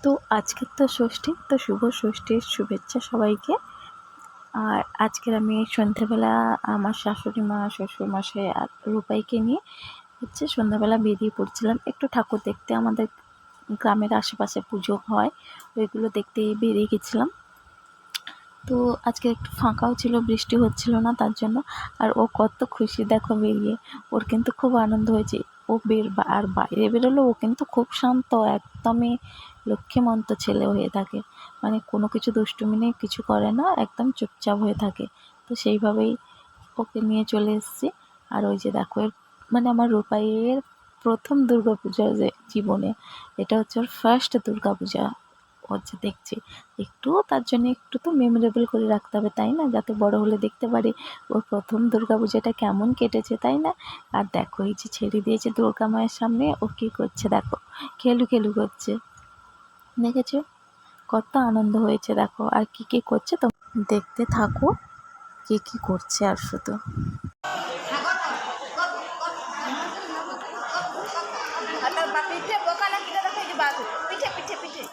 তো আজকের তো ষষ্ঠী, তো শুভ ষষ্ঠীর শুভেচ্ছা সবাইকে। আর আজকের আমি সন্ধ্যেবেলা আমার শাশুড়ি মা, শ্বশুরমশাই আর রূপাইকে নিয়ে সন্ধ্যাবেলা বেরিয়ে পড়ছিলাম একটু ঠাকুর দেখতে। আমাদের গ্রামের আশেপাশে পুজো হয়, ওইগুলো দেখতে বেরিয়ে গেছিলাম। তো আজকে একটু ফাঁকাও ছিল, বৃষ্টি হচ্ছিল না তার জন্য। আর ও কত খুশি দেখো বেরিয়ে, ওর কিন্তু খুব আনন্দ হয়েছে। ও আর বাইরে বেরোলো ও কিন্তু খুব শান্ত, একদমই লক্ষ্মীমন্ত ছেলে হয়ে থাকে, মানে কোনো কিছু দুষ্টুমি নেই, কিছু করে না, একদম চুপচাপ হয়ে থাকে। তো সেইভাবেই ওকে নিয়ে চলে এসেছি। আর ওই যে দেখো মানে আমার রূপাইয়ের প্রথম দুর্গাপূজা যে জীবনে, এটা হচ্ছে ওর ফার্স্ট দুর্গাপূজা হচ্ছে দেখছি। তার জন্য একটু তো মেমোরেবল করে রাখতে হবে, তাই না, যাতে বড় হলে দেখতে পারি ওর প্রথম দুর্গাপূজাটা কেমন কেটেছে, তাই না। আর দেখো এই যে ছেড়ে দিয়েছে দুর্গা মায়ের সামনে, ও কী করছে দেখো, খেলু খেলু করছে, দেখেছো কত আনন্দ হয়েছে। দেখো আর কি করছে, তো দেখতে থাকো কি করছে। আর শুধু পিঠে পিঠে পিঠে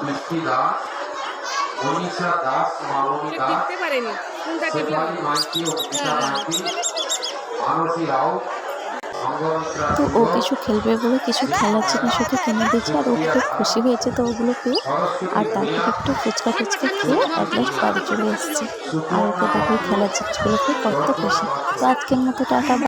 বৃষ্টি দাস, মনীষা দাস, মামনি দাস, শেফালি মাইতি, অঙ্কিতা মাইতি, মানসী রাও, তো ও কিছু খেলবে বলে কিছু খেলার জিনিস ওকে কিনে দিয়েছে, আর ও খুব খুশি হয়েছে তো ওগুলো পেয়ে। আর তারপর একটু ফুচকা টুচকা খেয়ে একবার বাড়ি চলে এসেছে। আর ওকে দেখো খেলার জিনিসগুলো পেয়ে কত খুশি। তো আজকের মতো টাটা।